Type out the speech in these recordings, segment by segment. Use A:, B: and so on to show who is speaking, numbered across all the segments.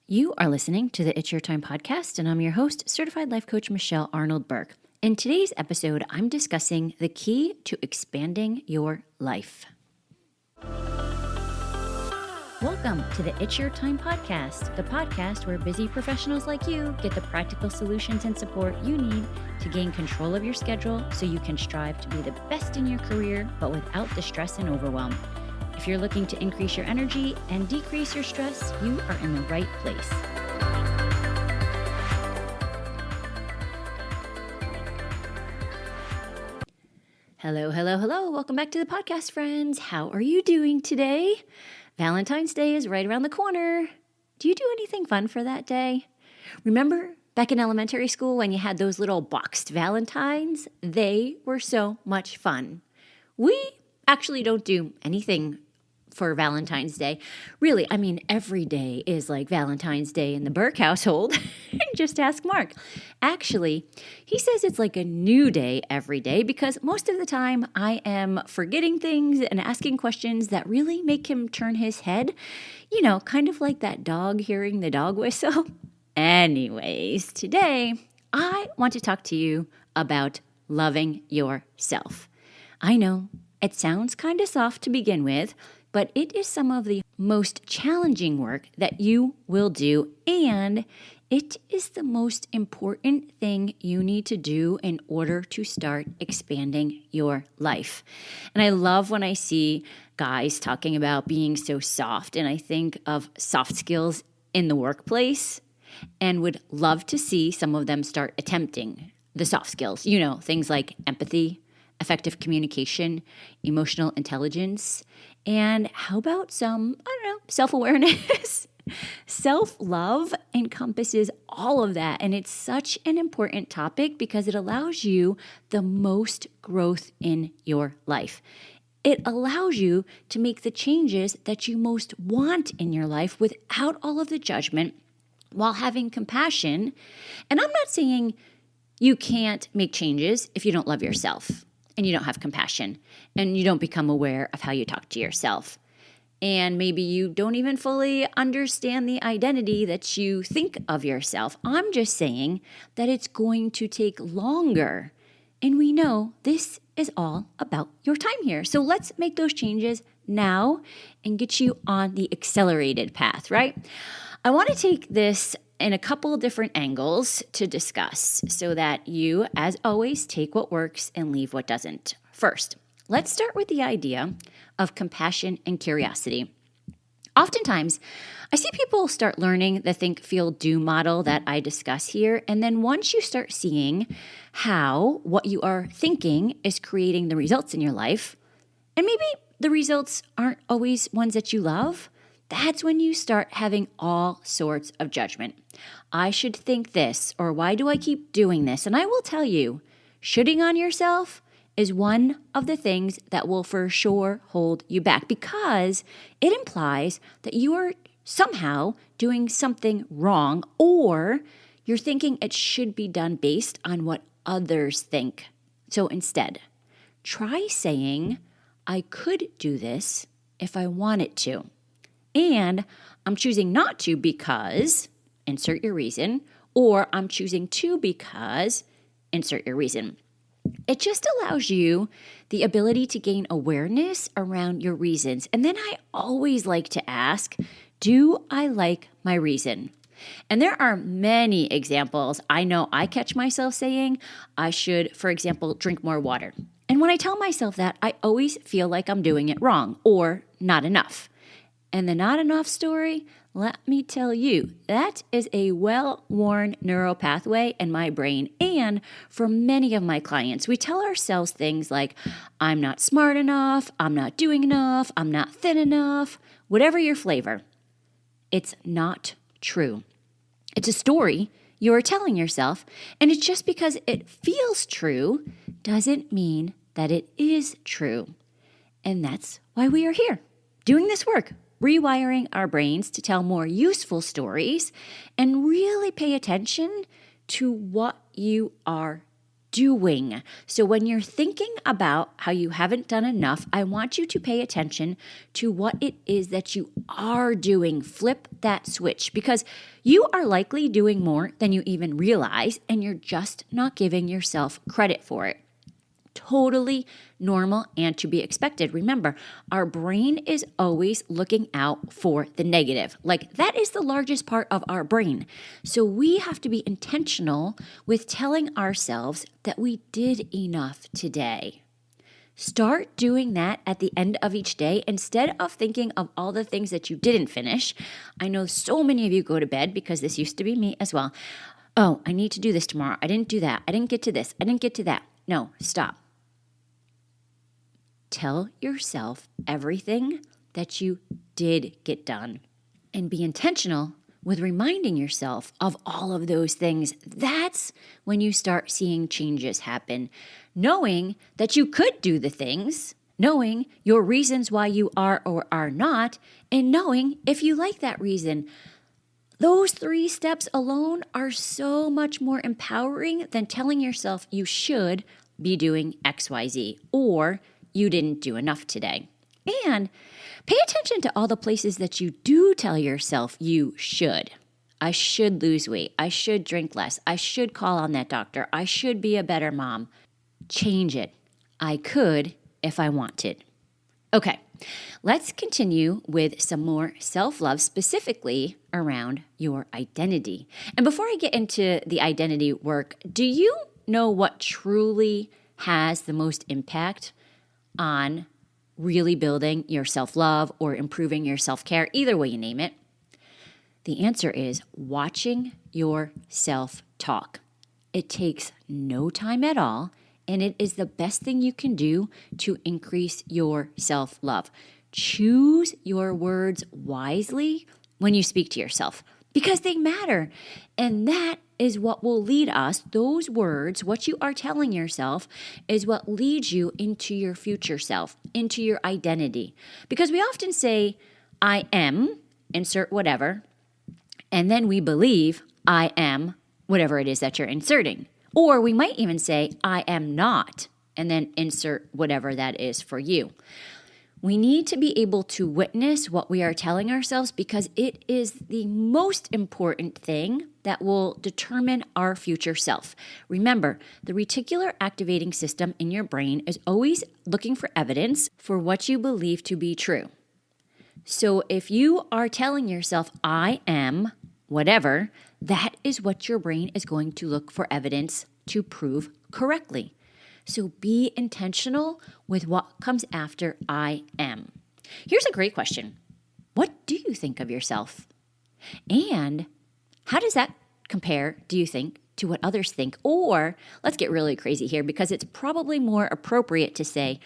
A: You are listening to the It's Your Time podcast, and I'm your host, Certified Life Coach Michelle Arnold Burke. In today's episode, I'm discussing the key to expanding your life. Welcome to the It's Your Time podcast, the podcast where busy professionals like you get the practical solutions and support you need to gain control of your schedule so you can strive to be the best in your career, but without the stress and overwhelm. If you're looking to increase your energy and decrease your stress, you are in the right place. Hello. Welcome back to the podcast, friends. How are you doing today? Valentine's Day is right around the corner. Do you do anything fun for that day? Remember back in elementary school when you had those little boxed Valentines? They were so much fun. We actually don't do anything for Valentine's Day. Really, every day is like Valentine's Day in the Burke household. Just ask Mark. Actually, he says it's like a new day every day because most of the time I am forgetting things and asking questions that really make him turn his head. You know, kind of like that dog hearing the dog whistle. Anyways, today I want to talk to you about loving yourself. I know it sounds kind of soft to begin with, but it is some of the most challenging work that you will do, and it is the most important thing you need to do in order to start expanding your life. And I love when I see guys talking about being so soft, and I think of soft skills in the workplace and would love to see some of them start attempting the soft skills. You know, things like empathy, effective communication, emotional intelligence, and how about some, self-awareness? Self-love encompasses all of that, and it's such an important topic because it allows you the most growth in your life. It allows you to make the changes that you most want in your life without all of the judgment while having compassion. And I'm not saying you can't make changes if you don't love yourself and you don't have compassion and you don't become aware of how you talk to yourself. And maybe you don't even fully understand the identity that you think of yourself. I'm just saying that it's going to take longer. And we know this is all about your time here. So let's make those changes now and get you on the accelerated path, right? I want to take this in a couple different angles to discuss so that you, as always, take what works and leave what doesn't. First, let's start with the idea of compassion and curiosity. Oftentimes, I see people start learning the think, feel, do model that I discuss here, and then once you start seeing how what you are thinking is creating the results in your life, and maybe the results aren't always ones that you love, that's when you start having all sorts of judgment. I should think this, or why do I keep doing this? And I will tell you, shooting on yourself is one of the things that will for sure hold you back because it implies that you are somehow doing something wrong or you're thinking it should be done based on what others think. So instead, try saying, I could do this if I wanted to. And I'm choosing not to because, insert your reason, or I'm choosing to because, insert your reason. It just allows you the ability to gain awareness around your reasons. And then I always like to ask, do I like my reason? And there are many examples. I know I catch myself saying I should, for example, drink more water. And when I tell myself that, I always feel like I'm doing it wrong or not enough. And the not enough story, let me tell you, that is a well-worn neural pathway in my brain. And for many of my clients, we tell ourselves things like, I'm not smart enough, I'm not doing enough, I'm not thin enough, whatever your flavor. It's not true. It's a story you are telling yourself, and it's just because it feels true doesn't mean that it is true. And that's why we are here, doing this work. Rewiring our brains to tell more useful stories and really pay attention to what you are doing. So when you're thinking about how you haven't done enough, I want you to pay attention to what it is that you are doing. Flip that switch, because you are likely doing more than you even realize, and you're just not giving yourself credit for it. Totally normal and to be expected. Remember, our brain is always looking out for the negative. Like, that is the largest part of our brain. So we have to be intentional with telling ourselves that we did enough today. Start doing that at the end of each day instead of thinking of all the things that you didn't finish. I know so many of you go to bed, because this used to be me as well. Oh, I need to do this tomorrow. I didn't do that. I didn't get to this. I didn't get to that. No, stop. Tell yourself everything that you did get done, and be intentional with reminding yourself of all of those things. That's when you start seeing changes happen. Knowing that you could do the things, knowing your reasons why you are or are not, and knowing if you like that reason. Those 3 steps alone are so much more empowering than telling yourself you should be doing XYZ, or you didn't do enough today. And pay attention to all the places that you do tell yourself you should. I should lose weight. I should drink less. I should call on that doctor. I should be a better mom. Change it. I could if I wanted. Okay, let's continue with some more self-love, specifically around your identity. And before I get into the identity work, do you know what truly has the most impact on really building your self-love or improving your self-care, either way you name it? The answer is watching your self-talk. It takes no time at all, and it is the best thing you can do to increase your self-love. Choose your words wisely when you speak to yourself, because they matter. And that is what will lead us. Those words, what you are telling yourself, is what leads you into your future self, into your identity. Because we often say, I am, insert whatever, and then we believe I am whatever it is that you're inserting. Or we might even say, I am not, and then insert whatever that is for you. We need to be able to witness what we are telling ourselves, because it is the most important thing that will determine our future self. Remember, the reticular activating system in your brain is always looking for evidence for what you believe to be true. So if you are telling yourself, I am whatever, that is what your brain is going to look for evidence to prove correctly. So be intentional with what comes after I am. Here's a great question. What do you think of yourself? And how does that compare, do you think, to what others think? Or let's get really crazy here, because it's probably more appropriate to say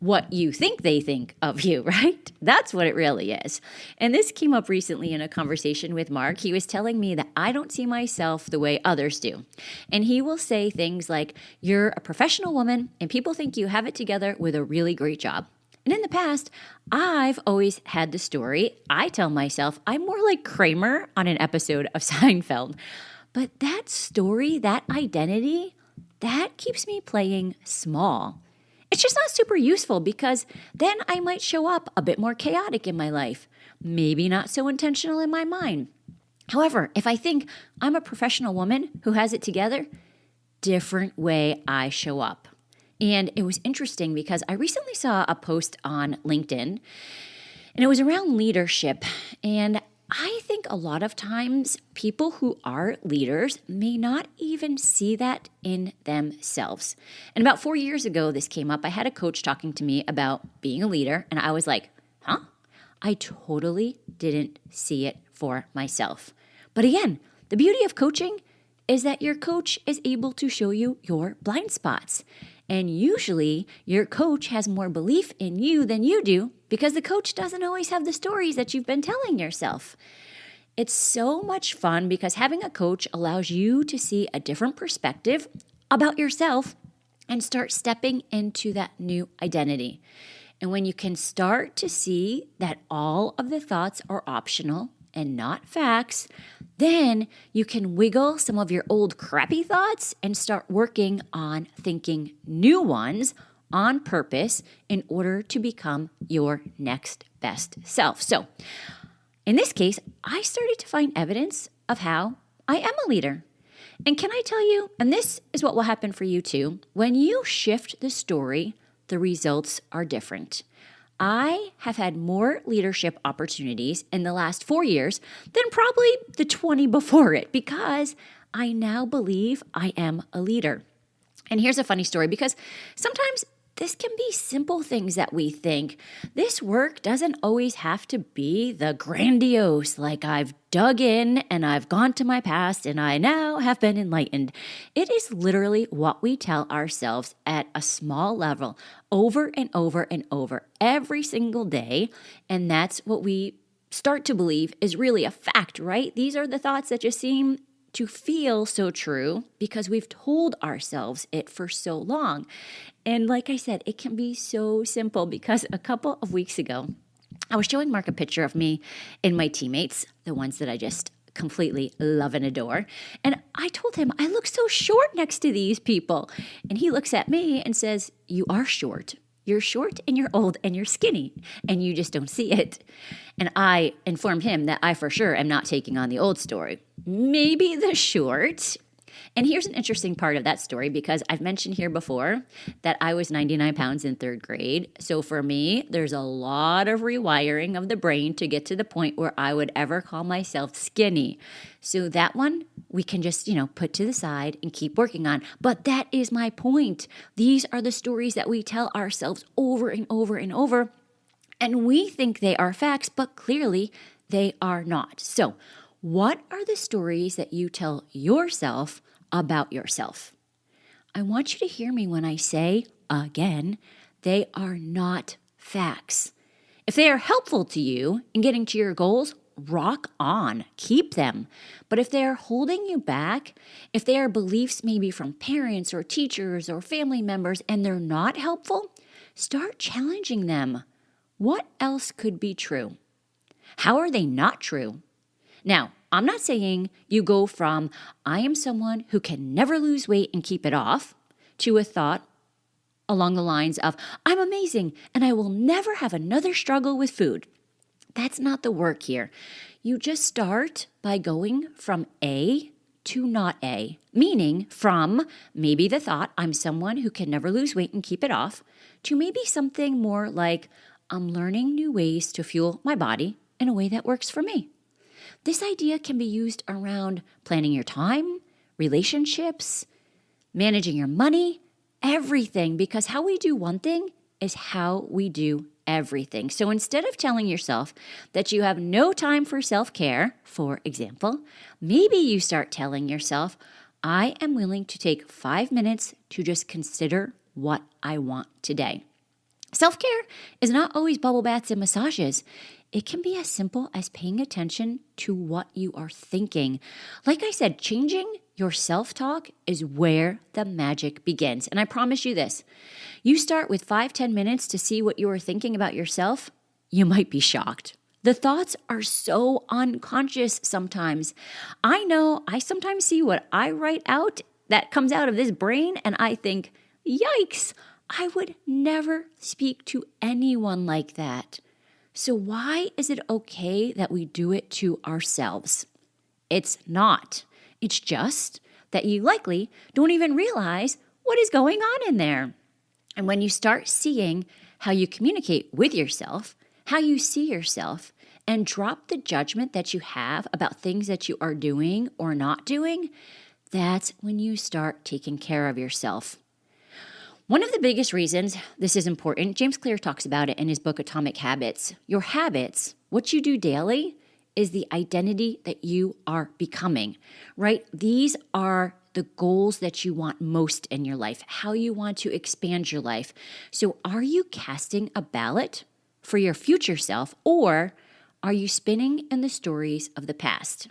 A: what you think they think of you, right? That's what it really is. And this came up recently in a conversation with Mark. He was telling me that I don't see myself the way others do. And he will say things like, you're a professional woman and people think you have it together with a really great job. And in the past, I've always had the story. I tell myself I'm more like Kramer on an episode of Seinfeld. But that story, that identity, that keeps me playing small. It's just not super useful, because then I might show up a bit more chaotic in my life, maybe not so intentional in my mind. However, if I think I'm a professional woman who has it together, different way I show up. And it was interesting because I recently saw a post on LinkedIn, and it was around leadership. And I think a lot of times people who are leaders may not even see that in themselves. And about 4 years ago, this came up. I had a coach talking to me about being a leader, and I was like, huh? I totally didn't see it for myself. But again, the beauty of coaching is that your coach is able to show you your blind spots. And usually your coach has more belief in you than you do, because the coach doesn't always have the stories that you've been telling yourself. It's so much fun because having a coach allows you to see a different perspective about yourself and start stepping into that new identity. And when you can start to see that all of the thoughts are optional and not facts, then you can wiggle some of your old crappy thoughts and start working on thinking new ones on purpose in order to become your next best self. So in this case, I started to find evidence of how I am a leader. And can I tell you, and this is what will happen for you too, when you shift the story, the results are different. I have had more leadership opportunities in the last 4 years than probably the 20 before it because I now believe I am a leader. And here's a funny story because sometimes this can be simple things that we think. This work doesn't always have to be the grandiose, like I've dug in and I've gone to my past and I now have been enlightened. It is literally what we tell ourselves at a small level over and over and over every single day. And that's what we start to believe is really a fact, right? These are the thoughts that just seem to feel so true because we've told ourselves it for so long. And like I said, it can be so simple because a couple of weeks ago, I was showing Mark a picture of me and my teammates, the ones that I just completely love and adore. And I told him, I look so short next to these people. And he looks at me and says, you are short. You're short and you're old and you're skinny and you just don't see it. And I informed him that I for sure am not taking on the old story. Maybe the short. And here's an interesting part of that story because I've mentioned here before that I was 99 pounds in 3rd grade. So for me, there's a lot of rewiring of the brain to get to the point where I would ever call myself skinny. So that one we can just, put to the side and keep working on. But that is my point. These are the stories that we tell ourselves over and over and over. And we think they are facts, but clearly they are not. So what are the stories that you tell yourself about yourself? I want you to hear me when I say, again, they are not facts. If they are helpful to you in getting to your goals, rock on, keep them. But if they are holding you back, if they are beliefs maybe from parents or teachers or family members and they're not helpful, start challenging them. What else could be true? How are they not true? Now, I'm not saying you go from, I am someone who can never lose weight and keep it off, to a thought along the lines of, I'm amazing and I will never have another struggle with food. That's not the work here. You just start by going from A to not A, meaning from maybe the thought, I'm someone who can never lose weight and keep it off, to maybe something more like, I'm learning new ways to fuel my body in a way that works for me. This idea can be used around planning your time, relationships, managing your money, everything, because how we do one thing is how we do everything. So instead of telling yourself that you have no time for self-care, for example, maybe you start telling yourself, I am willing to take 5 minutes to just consider what I want today. Self-care is not always bubble baths and massages. It can be as simple as paying attention to what you are thinking. Like I said, changing your self-talk is where the magic begins. And I promise you this, you start with 5-10 minutes to see what you are thinking about yourself, you might be shocked. The thoughts are so unconscious sometimes. I know I sometimes see what I write out that comes out of this brain and I think, yikes, I would never speak to anyone like that. So why is it okay that we do it to ourselves? It's not. It's just that you likely don't even realize what is going on in there. And when you start seeing how you communicate with yourself, how you see yourself, and drop the judgment that you have about things that you are doing or not doing, that's when you start taking care of yourself. One of the biggest reasons this is important, James Clear talks about it in his book, Atomic Habits. Your habits, what you do daily, is the identity that you are becoming, right? These are the goals that you want most in your life, how you want to expand your life. So are you casting a ballot for your future self, or are you spinning in the stories of the past?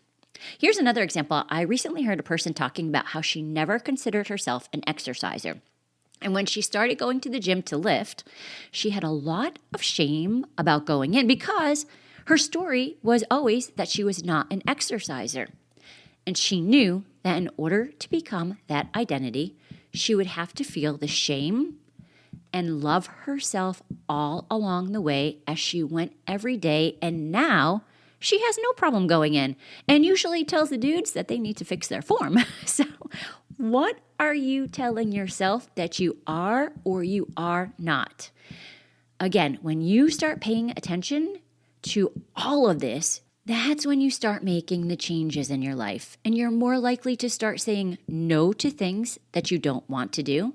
A: Here's another example. I recently heard a person talking about how she never considered herself an exerciser. And when she started going to the gym to lift, she had a lot of shame about going in because Her story was always that she was not an exerciser. And she knew that in order to become that identity, she would have to feel the shame and love herself all along the way as she went every day. And now she has no problem going in and usually tells the dudes that they need to fix their form. So, what are you telling yourself that you are or you are not? Again, when you start paying attention to all of this, that's when you start making the changes in your life. And you're more likely to start saying no to things that you don't want to do.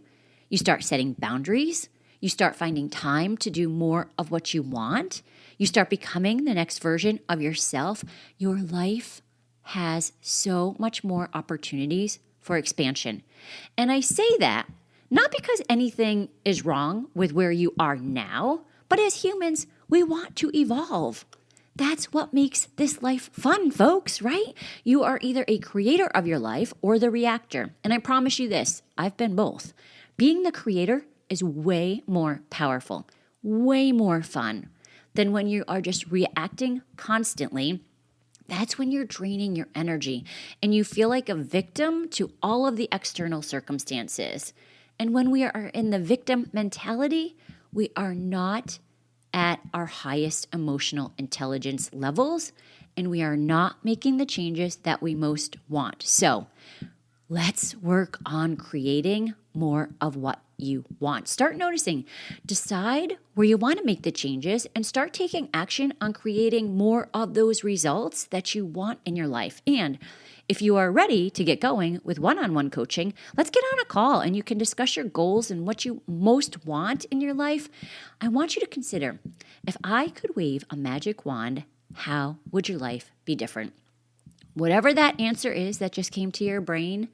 A: You start setting boundaries. You start finding time to do more of what you want. You start becoming the next version of yourself. Your life has so much more opportunities for expansion. And I say that not because anything is wrong with where you are now, but as humans, we want to evolve. That's what makes this life fun, folks, right? You are either a creator of your life or the reactor. And I promise you this, I've been both. Being the creator is way more powerful, way more fun than when you are just reacting constantly. That's when you're draining your energy and you feel like a victim to all of the external circumstances. And when we are in the victim mentality, we are not at our highest emotional intelligence levels, and we are not making the changes that we most want. So let's work on creating more of what you want. Start noticing, decide where you want to make the changes, and start taking action on creating more of those results that you want in your life. And if you are ready to get going with one-on-one coaching, let's get on a call and you can discuss your goals and what you most want in your life. I want you to consider, if I could wave a magic wand, how would your life be different? Whatever that answer is that just came to your brain,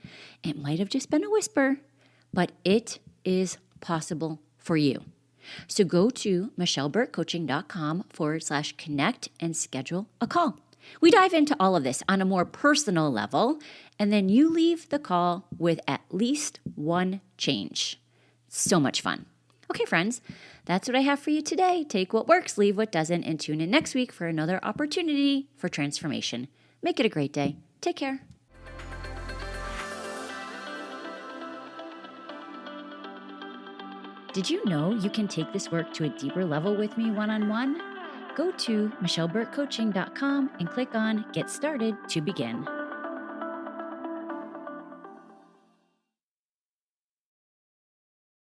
A: it might have just been a whisper, but it is possible for you. So go to michelleburkecoaching.com/connect and schedule a call. We dive into all of this on a more personal level, and then you leave the call with at least one change. So much fun. Okay, friends, that's what I have for you today. Take what works, leave what doesn't, and tune in next week for another opportunity for transformation. Make it a great day. Take care. Did you know you can take this work to a deeper level with me one-on-one? Go to michelleburkecoaching.com and click on Get Started to begin.